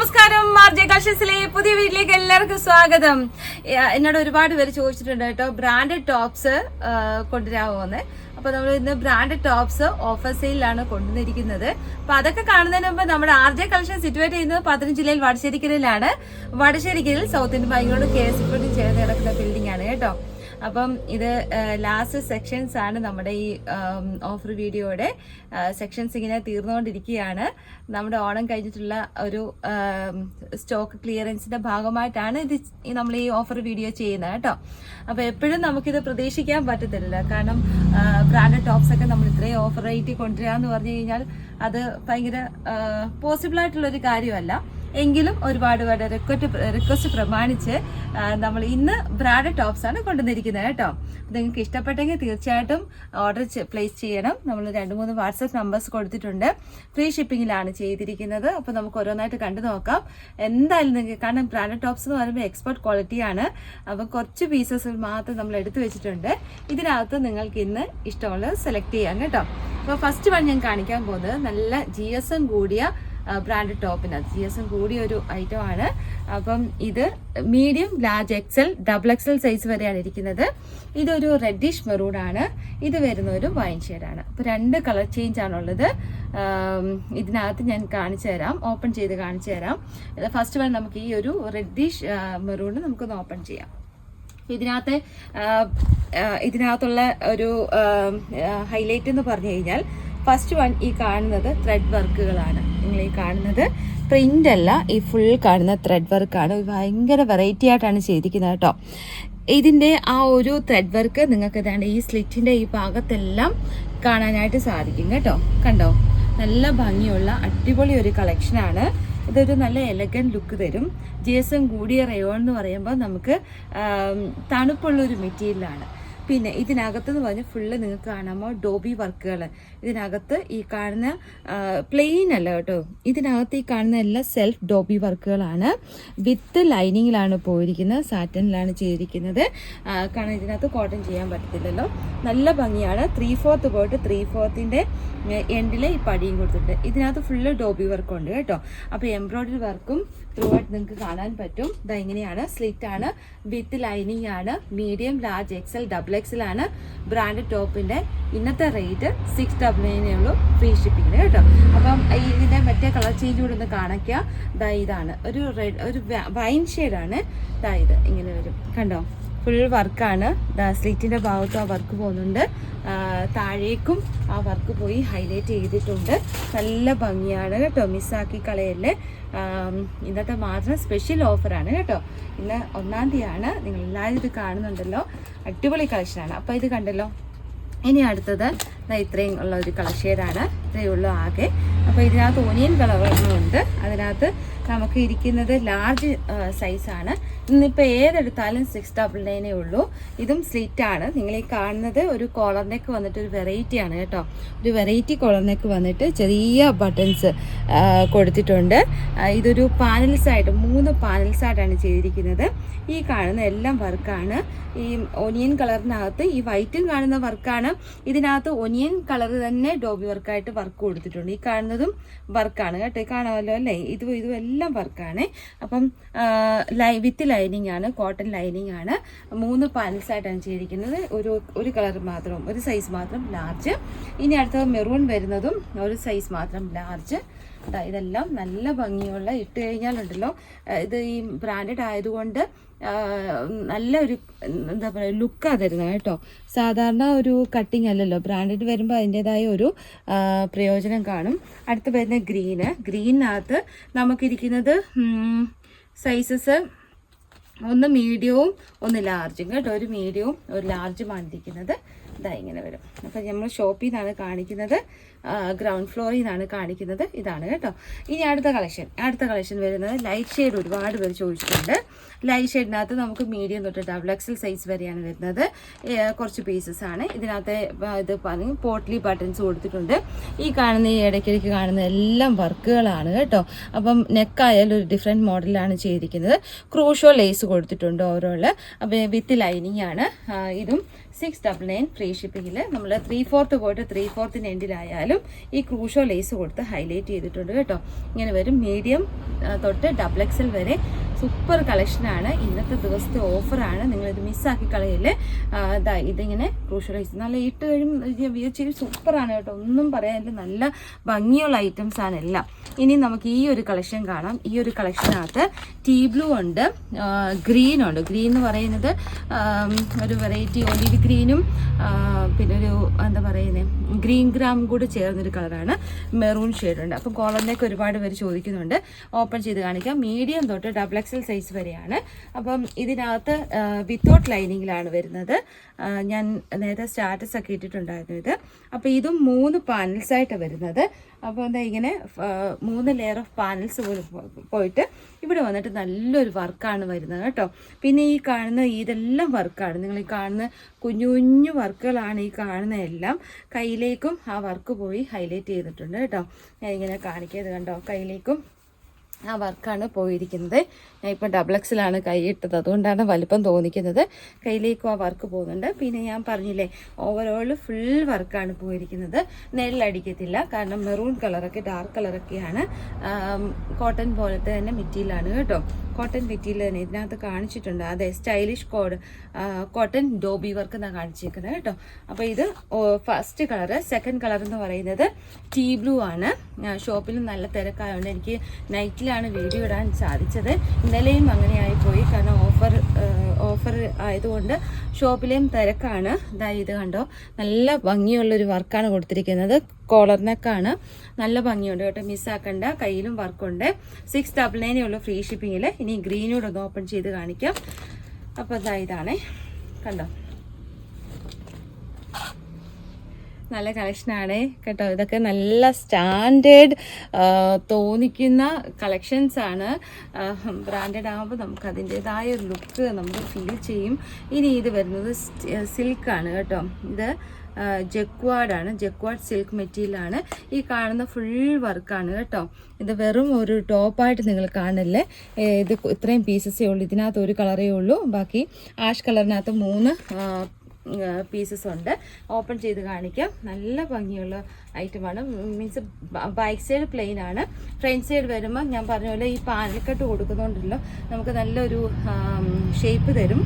നമസ്കാരം. ആർജെ കളക്ഷൻസിലെ പുതിയ വീട്ടിലേക്ക് എല്ലാവർക്കും സ്വാഗതം. എന്നോട് ഒരുപാട് പേര് ചോദിച്ചിട്ടുണ്ട് കേട്ടോ, ബ്രാൻഡഡ് ടോപ്സ് കൊണ്ടുവരാമോന്ന്. അപ്പൊ നമ്മൾ ഇന്ന് ബ്രാൻഡഡ് ടോപ്സ് ഓഫർ സെയിലാണ് കൊണ്ടുവന്നിരിക്കുന്നത്. അപ്പൊ അതൊക്കെ കാണുന്നതിന് മുമ്പ് നമ്മുടെ ആർജെ കളക്ഷൻ സിറ്റുവേറ്റ് ചെയ്യുന്നത് പത്തനം ജില്ലയിൽ വടശ്ശേരിക്കലിലാണ്. വടശ്ശേരിക്കലിൽ സൗത്ത് ഇന്ത്യൻ ബാങ്കിനോട് KSFോട് ചേർന്ന് കിടക്കുന്ന ബിൽഡിംഗ് ആണ് കേട്ടോ. അപ്പം ഇത് ലാസ്റ്റ് സെക്ഷൻസ് ആണ് നമ്മുടെ ഈ ഓഫർ വീഡിയോയുടെ സെക്ഷൻസ് ഇങ്ങനെ തീർന്നുകൊണ്ടിരിക്കുകയാണ്. നമ്മുടെ ഓണം കഴിഞ്ഞിട്ടുള്ള ഒരു സ്റ്റോക്ക് ക്ലിയറൻസിന്റെ ഭാഗമായിട്ടാണ് ഇത് നമ്മൾ ഈ ഓഫർ വീഡിയോ ചെയ്യുന്നത് കേട്ടോ. അപ്പോൾ എപ്പോഴും നമുക്കിത് പ്രതീക്ഷിക്കാൻ പറ്റത്തില്ല, കാരണം ബ്രാൻഡഡ് ടോപ്സ് ഒക്കെ നമ്മൾ ഇത്രയും ഓഫർ റേറ്റിൽ കൊണ്ടുവരിക എന്ന് പറഞ്ഞു കഴിഞ്ഞാൽ അത് ഭയങ്കര പോസിബിൾ ആയിട്ടുള്ളൊരു കാര്യമല്ല. എങ്കിലും ഒരുപാട് റിക്വസ്റ്റ് പ്രമാണിച്ച് നമ്മൾ ഇന്ന് ബ്രാൻഡഡ് ടോപ്സ് ആണ് കൊണ്ടുവന്നിരിക്കുന്നത് കേട്ടോ. നിങ്ങൾക്ക് ഇഷ്ടപ്പെട്ടെങ്കിൽ തീർച്ചയായിട്ടും ഓർഡർ പ്ലേസ് ചെയ്യണം. നമ്മൾ 2-3 വാട്സപ്പ് നമ്പേഴ്സ് കൊടുത്തിട്ടുണ്ട്. ഫ്രീ ഷിപ്പിങ്ങിലാണ് ചെയ്തിരിക്കുന്നത്. അപ്പോൾ നമുക്ക് ഓരോന്നായിട്ട് കണ്ടു നോക്കാം. എന്തായാലും നിങ്ങൾക്ക്, കാരണം ബ്രാൻഡഡ് ടോപ്സ് എന്ന് പറയുമ്പോൾ എക്സ്പെർട്ട് ക്വാളിറ്റിയാണ്. അപ്പം കുറച്ച് പീസസ് മാത്രം നമ്മൾ എടുത്തു വെച്ചിട്ടുണ്ട്. ഇതിനകത്ത് നിങ്ങൾക്ക് ഇന്ന് ഇഷ്ടമുള്ളത് സെലക്ട് ചെയ്യാം കേട്ടോ. അപ്പോൾ ഫസ്റ്റ് വൺ ഞാൻ കാണിക്കാൻ പോകുന്നത് നല്ല GSM കൂടിയ ബ്രാൻഡഡ് ടോപ്പിനകത്ത് GSM കൂടിയ ഒരു ഐറ്റം ആണ്. അപ്പം ഇത് medium, large, XL, XXL size വരെയാണ് ഇരിക്കുന്നത്. ഇതൊരു റെഡിഷ് മെറൂൺ ആണ്. ഇത് വരുന്ന ഒരു വൈൻ ഷെയ്ഡാണ്. അപ്പോൾ 2 കളർ ചേഞ്ച് ആണുള്ളത്. ഇതിനകത്ത് ഞാൻ കാണിച്ചു തരാം, ഓപ്പൺ ചെയ്ത് കാണിച്ചു തരാം. ഫസ്റ്റ് വൺ നമുക്ക് ഈ ഒരു റെഡിഷ് മെറൂൺ നമുക്കൊന്ന് ഓപ്പൺ ചെയ്യാം. ഇതിനകത്തുള്ള ഒരു ഹൈലൈറ്റ് എന്ന് പറഞ്ഞു കഴിഞ്ഞാൽ ഫസ്റ്റ് വൺ ഈ കാണുന്നത് ത്രെഡ് വർക്കുകളാണ്. നിങ്ങൾ ഈ കാണുന്നത് പ്രിന്റ് അല്ല, ഈ ഫുൾ കാണുന്ന ത്രെഡ് വർക്കാണ്. ഭയങ്കര വെറൈറ്റി ആയിട്ടാണ് ചെയ്തിരിക്കുന്നത് കേട്ടോ. ഇതിൻ്റെ ആ ഒരു ത്രെഡ് വർക്ക് നിങ്ങൾക്ക് ഇതാണ് ഈ സ്ലിറ്റിൻ്റെ ഈ ഭാഗത്തെല്ലാം കാണാനായിട്ട് സാധിക്കും കേട്ടോ. കണ്ടോ, നല്ല ഭംഗിയുള്ള അടിപൊളി ഒരു കളക്ഷനാണ്. ഇതൊരു നല്ല എലഗൻറ്റ് ലുക്ക് തരും. GSM കൂടിയ റയോൺ എന്ന് പറയുമ്പോൾ നമുക്ക് തണുപ്പുള്ളൊരു മെറ്റീരിയലാണ്. പിന്നെ ഇതിനകത്തെന്ന് പറഞ്ഞാൽ ഫുള്ള് നിങ്ങൾക്ക് കാണാമോ ഡോബി വർക്കുകൾ. ഇതിനകത്ത് ഈ കാണുന്ന പ്ലെയിൻ അല്ല കേട്ടോ, ഇതിനകത്ത് ഈ കാണുന്ന എല്ലാം സെൽഫ് ഡോബി വർക്കുകളാണ്. വിത്ത് ലൈനിങ്ങിലാണ് പോയിരിക്കുന്നത്, സാറ്റനിലാണ് ചെയ്തിരിക്കുന്നത്. കാരണം ഇതിനകത്ത് കോട്ടൺ ചെയ്യാൻ പറ്റത്തില്ലല്ലോ. നല്ല ഭംഗിയാണ്. 3/4 പോയിട്ട് 3/4 എൻഡിൽ ഈ പടിയും കൊടുത്തിട്ടുണ്ട്. ഇതിനകത്ത് ഫുള്ള് ഡോബി വർക്കുണ്ട് കേട്ടോ. അപ്പോൾ എംബ്രോയ്ഡറി വർക്കും ത്രൂ ആയിട്ട് നിങ്ങൾക്ക് കാണാൻ പറ്റും. ഇത് ഇങ്ങനെയാണ്, സ്ലിറ്റ് ആണ്, വിത്ത് ലൈനിങ് ആണ്. മീഡിയം, ലാർജ്, XL, XXL ആണ്. ബ്രാൻഡഡ് ടോപ്പിന്റെ ഇന്നത്തെ റേറ്റ് 699 ഉള്ളൂ, ഫ്രീ ഷിപ്പിങ്ങിന് കേട്ടോ. അപ്പം ഇതിന്റെ മറ്റേ കളർ ചേഞ്ച് കൂടെ ഒന്ന് കാണിക്കുക. ഇതാണ് ഒരു റെഡ്, ഒരു വൈൻ ഷെയ്ഡാണ്. ഇത് ഇങ്ങനെ വരും, കണ്ടോ, ഫുൾ വർക്കാണ്. സ്ലിറ്റിന്റെ ഭാഗത്തും ആ വർക്ക് പോകുന്നുണ്ട്, താഴേക്കും ആ വർക്ക് പോയി ഹൈലൈറ്റ് ചെയ്തിട്ടുണ്ട്. നല്ല ഭംഗിയാണ് കേട്ടോ, മിസ്സാക്കി കളയല്ലേ. ഇന്നത്തെ മാത്രം സ്പെഷ്യൽ ഓഫറാണ് കേട്ടോ. ഇന്ന് 1-ാം തീയതിയാണ്. നിങ്ങൾ എല്ലാവരും ഇത് കാണുന്നുണ്ടല്ലോ, അടിപൊളി കളക്ഷനാണ്. അപ്പോൾ ഇത് കണ്ടല്ലോ. ഇനി അടുത്തത് ഇത്രയും ഉള്ള ഒരു കളർ ഷെയ്ഡാണ്, ഇത്രയേ ഉള്ളൂ ആകെ. അപ്പോൾ ഇതിനകത്ത് ഓനിയൻ കളറുകളുണ്ട്. അതിനകത്ത് നമുക്ക് ഇരിക്കുന്നത് ലാർജ് സൈസാണ്. ഇന്നിപ്പോൾ ഏതെടുത്താലും 699 ഉള്ളൂ. ഇതും സ്ലിറ്റ് ആണ്. നിങ്ങൾ ഈ കാണുന്നത് ഒരു കോളർ നെക്ക് വന്നിട്ട് ഒരു വെറൈറ്റിയാണ് കേട്ടോ. ഒരു വെറൈറ്റി കോളർ നെക്ക് വന്നിട്ട് ചെറിയ ബട്ടൺസ് കൊടുത്തിട്ടുണ്ട്. ഇതൊരു പാനൽസായിട്ട് 3 പാനൽസായിട്ടാണ് ചെയ്തിരിക്കുന്നത്. ഈ കാണുന്ന എല്ലാം വർക്കാണ്. ഈ ഒനിയൻ കളറിനകത്ത് ഈ വൈറ്റും കാണുന്ന വർക്കാണ്. ഇതിനകത്ത് ഒനിയൻ കളർ തന്നെ ഡോബി വർക്കായിട്ട് വർക്ക് കൊടുത്തിട്ടുണ്ട്. ഈ കാണുന്നതും വർക്കാണ് കേട്ടോ, കാണാമല്ലോ അല്ലേ. ഇതും എല്ലാം വർക്കാണ്. അപ്പം വിത്ത് ലൈനിങ് ആണ്, കോട്ടൺ ലൈനിങ് ആണ്. 3 പാനൽസായിട്ടാണ് ചെയ്തിരിക്കുന്നത്. ഒരു കളർ മാത്രം, ഒരു സൈസ് മാത്രം ലാർജ്. ഇനി അടുത്ത മെറൂൺ വരുന്നതും ഒരു സൈസ് മാത്രം ലാർജ്. ഇതെല്ലാം നല്ല ഭംഗിയുള്ള, ഇട്ട് കഴിഞ്ഞാലുണ്ടല്ലോ, ഇത് ഈ ബ്രാൻഡഡ് ആയതുകൊണ്ട് നല്ലൊരു എന്താ പറയുക ലുക്കാണ് തരുന്നത് കേട്ടോ. സാധാരണ ഒരു കട്ടിങ് അല്ലല്ലോ, ബ്രാൻഡഡ് വരുമ്പോൾ അതിൻ്റെതായ ഒരു പ്രയോജനം കാണും. അടുത്ത് വരുന്ന ഗ്രീനകത്ത് നമുക്കിരിക്കുന്നത് സൈസസ് ഒന്ന് മീഡിയവും ഒന്ന് ലാർജും കേട്ടോ. ഒരു മീഡിയവും ഒരു ലാർജുമാണ് ഇരിക്കുന്നത്. ഇങ്ങനെ വരും. അപ്പം നമ്മൾ ഷോപ്പിൽ നിന്നാണ് കാണിക്കുന്നത്, ഗ്രൗണ്ട് ഫ്ലോറിൽ നിന്നാണ് കാണിക്കുന്നത്. ഇതാണ് കേട്ടോ. ഇനി അടുത്ത കളക്ഷൻ വരുന്നത് ലൈറ്റ് ഷെയ്ഡ്. ഒരുപാട് പേര് ചോദിച്ചിട്ടുണ്ട്. ലൈറ്റ് ഷെയ്ഡിനകത്ത് നമുക്ക് മീഡിയം തൊട്ട് XXL സൈസ് വരെയാണ് വരുന്നത്. കുറച്ച് പീസസ് ആണ് ഇതിനകത്ത്. ഇത് പറഞ്ഞ് പോട്ട്ലി ബട്ടൺസ് കൊടുത്തിട്ടുണ്ട്. ഈ കാണുന്ന ഈ ഇടയ്ക്കിടയ്ക്ക് കാണുന്ന എല്ലാം വർക്കുകളാണ് കേട്ടോ. അപ്പം നെക്കായാലും ഒരു ഡിഫറെൻറ്റ് മോഡലാണ് ചെയ്തിരിക്കുന്നത്. ക്രൂഷോ ലേസ് കൊടുത്തിട്ടുണ്ട് ഓരോള്. അപ്പം വിത്ത് ലൈനിങ് ആണ്. ഇതും 699 ഫ്രീ ഷിപ്പിങ്ങിൽ. നമ്മൾ 3/4 പോയിട്ട് 3/4 എൻഡിലായാലും നോക്കിയാലും ഈ ക്രൂഷോ ലേസ് കൊടുത്ത് ഹൈലൈറ്റ് ചെയ്തിട്ടുണ്ട് കേട്ടോ. ഇങ്ങനെ വരും. മീഡിയം തൊട്ട് XXL വരെ സൂപ്പർ കളക്ഷനാണ്. ഇന്നത്തെ ദിവസത്തെ ഓഫറാണ്, നിങ്ങളിത് മിസ്സാക്കി കളയല്ലേ. ഇതിങ്ങനെ ക്രൂഷ്യൽ ലേസ് നല്ല ഇട്ട് കഴിയും സൂപ്പറാണ് കേട്ടോ, ഒന്നും പറയാനില്ല. നല്ല ഭംഗിയുള്ള ഐറ്റംസ് ആണ് എല്ലാം. ഇനി നമുക്ക് ഈ ഒരു കളക്ഷൻ കാണാം. ഈ ഒരു കളക്ഷനകത്ത് ടീ ബ്ലൂ ഉണ്ട്, ഗ്രീൻ ഉണ്ട്. ഗ്രീൻ എന്ന് പറയുന്നത് ഒരു വെറൈറ്റി ഒലിവ് ഗ്രീനും പിന്നെ ഒരു എന്താ പറയുന്നത് ഗ്രീൻ ഗ്രാം കൂടി ചേർന്നൊരു കളറാണ്. മെറൂൺ ഷെയ്ഡുണ്ട്. അപ്പം കോളറിലേക്ക് ഒരുപാട് പേര് ചോദിക്കുന്നുണ്ട്. ഓപ്പൺ ചെയ്ത് കാണിക്കാം. മീഡിയം തൊട്ട് XXL സൈസ് വരെയാണ്. അപ്പം ഇതിനകത്ത് വിത്തൗട്ട് ലൈനിങ്ങിലാണ് വരുന്നത്. ഞാൻ നേരത്തെ സ്റ്റാറ്റസ് ഒക്കെ ഇട്ടിട്ടുണ്ടായിരുന്നു ഇത്. അപ്പോൾ ഇതും 3 പാനൽസായിട്ട് വരുന്നത്. അപ്പോൾ എന്താ ഇങ്ങനെ 3 ലെയർ ഓഫ് പാനൽസ് പോയിട്ട് ഇവിടെ വന്നിട്ട് നല്ലൊരു വർക്കാണ് വരുന്നത് കേട്ടോ. പിന്നെ ഈ കാണുന്ന ഇതെല്ലാം വർക്കാണ്. നിങ്ങൾ ഈ കാണുന്ന കുഞ്ഞു കുഞ്ഞു വർക്കുകളാണ് ഈ കാണുന്ന എല്ലാം. കയ്യിലേക്കും ആ വർക്ക് പോയി ഹൈലൈറ്റ് ചെയ്തിട്ടുണ്ട് കേട്ടോ. ഞാൻ ഇങ്ങനെ കാണിക്കുന്നത് കണ്ടോ, കയ്യിലേക്കും ആ വർക്കാണ് പോയിരിക്കുന്നത്. ഞാൻ ഇപ്പം XXL കൈ ഇട്ടത്, അതുകൊണ്ടാണ് വലിപ്പം തോന്നിക്കുന്നത്. കയ്യിലേക്കും ആ വർക്ക് പോകുന്നുണ്ട്. പിന്നെ ഞാൻ പറഞ്ഞില്ലേ, ഓവറോൾ ഫുൾ വർക്കാണ് പോയിരിക്കുന്നത്. നെല്ലടിക്കത്തില്ല, കാരണം മെറൂൺ കളറൊക്കെ ഡാർക്ക് കളറൊക്കെയാണ്. കോട്ടൺ പോലത്തെ തന്നെ മെറ്റീരിയലാണ് കേട്ടോ. കോട്ടൺ മെറ്റീരിയൽ തന്നെ ഇതിനകത്ത് കാണിച്ചിട്ടുണ്ട്. അതെ, സ്റ്റൈലിഷ് കോട്ടൺ ഡോബി വർക്ക് എന്നാണ് കാണിച്ചിരിക്കുന്നത് കേട്ടോ. അപ്പോൾ ഇത് ഫസ്റ്റ് കളറ്. സെക്കൻഡ് കളർ എന്ന് പറയുന്നത് ടീ ബ്ലൂ ആണ്. ഷോപ്പിൽ നല്ല തിരക്കായതുകൊണ്ട് എനിക്ക് നൈറ്റിലാണ് വീഡിയോ ഇടാൻ സാധിച്ചത്. ഇന്നലെയും അങ്ങനെ ആയിപ്പോയി, കാരണം ഓഫർ ആയതുകൊണ്ട് ഷോപ്പിലെയും തിരക്കാണ്. ഇത് കണ്ടോ, നല്ല ഭംഗിയുള്ളൊരു വർക്കാണ് കൊടുത്തിരിക്കുന്നത്. കോളറിനൊക്കെയാണ്, നല്ല ഭംഗിയുണ്ട് കേട്ടോ, മിസ്സാക്കണ്ട. കയ്യിലും വർക്കുണ്ട്. 699 ഉള്ളൂ ഫ്രീ ഷിപ്പിങ്ങിൽ. ഇനി ഗ്രീനോട് ഒന്ന് ഓപ്പൺ ചെയ്ത് കാണിക്കാം. അപ്പോൾ ഇതാണേ, കണ്ടോ, നല്ല കളക്ഷനാണ് കേട്ടോ. ഇതൊക്കെ നല്ല സ്റ്റാൻഡേർഡ് തോന്നിക്കുന്ന കളക്ഷൻസ് ആണ്. ബ്രാൻഡഡ് ആകുമ്പോൾ നമുക്ക് അതിൻ്റെതായ ഒരു ലുക്ക് നമുക്ക് ഫീൽ ചെയ്യും. ഇനി ഇത് വരുന്നത് സിൽക്കാണ് കേട്ടോ. ഇത് ജക്വാർഡാണ്, ജക്വാർഡ് സിൽക്ക് മെറ്റീരിയലാണ്. ഈ കാണുന്ന ഫുൾ വർക്കാണ് കേട്ടോ. ഇത് വെറും ഒരു ടോപ്പായിട്ട് നിങ്ങൾ കാണില്ലേ. ഇത് ഇത്രയും പീസസേ ഉള്ളൂ. ഇതിനകത്ത് ഒരു കളറേ ഉള്ളൂ. ബാക്കി ആഷ് കളറിനകത്ത് 3 പീസസ് ഉണ്ട്. ഓപ്പൺ ചെയ്ത് കാണിക്കാം. നല്ല ഭംഗിയുള്ള ഐറ്റമാണ്. മീൻസ് ബാക്ക് സൈഡ് പ്ലെയിൻ ആണ്. ഫ്രണ്ട് സൈഡ് വരുമ്പോൾ ഞാൻ പറഞ്ഞ പോലെ ഈ പാനൽക്കട്ട് കൊടുക്കുന്നതുകൊണ്ടല്ലോ നമുക്ക് നല്ലൊരു ഷേപ്പ് തരും.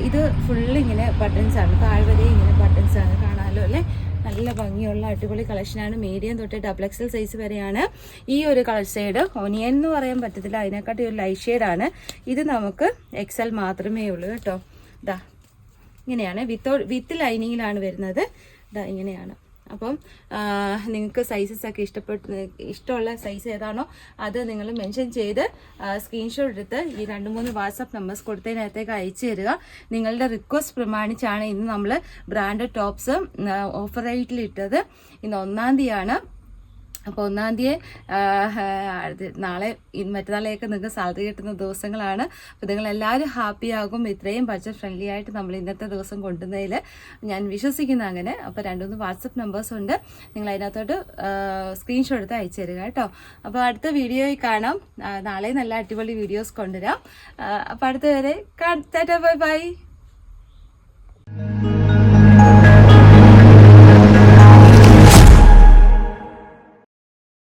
ഇത് ഫുള്ള് ഇങ്ങനെ ബട്ടൺസ് ആണ്, താഴ്വരെ ഇങ്ങനെ ബട്ടൺസ് ആണ്, കാണാമല്ലോ അല്ലേ. നല്ല ഭംഗിയുള്ള അടിപൊളി കളക്ഷനാണ്. മീഡിയം തൊട്ട് XXL സൈസ് വരെയാണ്. ഈ ഒരു കളർ ഷെയ്ഡ് ഒനിയൻ എന്ന് പറയാൻ പറ്റത്തില്ല, അതിനെക്കാട്ടി ഒരു ലൈറ്റ് ഷെയ്ഡാണ്. ഇത് നമുക്ക് XL മാത്രമേ ഉള്ളൂ കേട്ടോ. ഇതാ ഇങ്ങനെയാണ്, വിത്ത് ലൈനിങ്ങിലാണ് വരുന്നത്. ഇതാ ഇങ്ങനെയാണ്. അപ്പം നിങ്ങൾക്ക് സൈസസ് ഒക്കെ ഇഷ്ടമുള്ള സൈസ് ഏതാണോ അത് നിങ്ങൾ മെൻഷൻ ചെയ്ത് സ്ക്രീൻഷോട്ട് എടുത്ത് ഈ 2-3 വാട്സാപ്പ് നമ്പേഴ്സ് കൊടുത്തതിനകത്തേക്ക് അയച്ചു തരിക. നിങ്ങളുടെ റിക്വസ്റ്റ് പ്രമാണിച്ചാണ് ഇന്ന് നമ്മൾ ബ്രാൻഡഡ് ടോപ്സ് ഓഫർ റേറ്റിൽ ഇട്ടത്. ഇന്ന് 1-ാം തീയതിയാണ്. അപ്പോൾ 1-ാം തീയതി നാളെ മറ്റന്നാളെയൊക്കെ നിങ്ങൾക്ക് സാലറി കിട്ടുന്ന ദിവസങ്ങളാണ്. അപ്പോൾ നിങ്ങളെല്ലാവരും ഹാപ്പി ആകും. ഇത്രയും ബഡ്ജറ്റ് ഫ്രണ്ട്ലി ആയിട്ട് നമ്മൾ ഇന്നത്തെ ദിവസം കൊണ്ടുവന്നതിൽ ഞാൻ വിശ്വസിക്കുന്നു അങ്ങനെ. അപ്പോൾ 2-3 വാട്സപ്പ് നമ്പേഴ്സ് ഉണ്ട്, നിങ്ങൾ അതിനകത്തോട്ട് സ്ക്രീൻഷോട്ട് എടുത്ത് അയച്ചു തരിക കേട്ടോ. അപ്പോൾ അടുത്ത വീഡിയോയിൽ കാണാം. നാളെ നല്ല അടിപൊളി വീഡിയോസ് കൊണ്ടുവരാം. അപ്പോൾ അടുത്ത വരെ ബൈ ബൈ.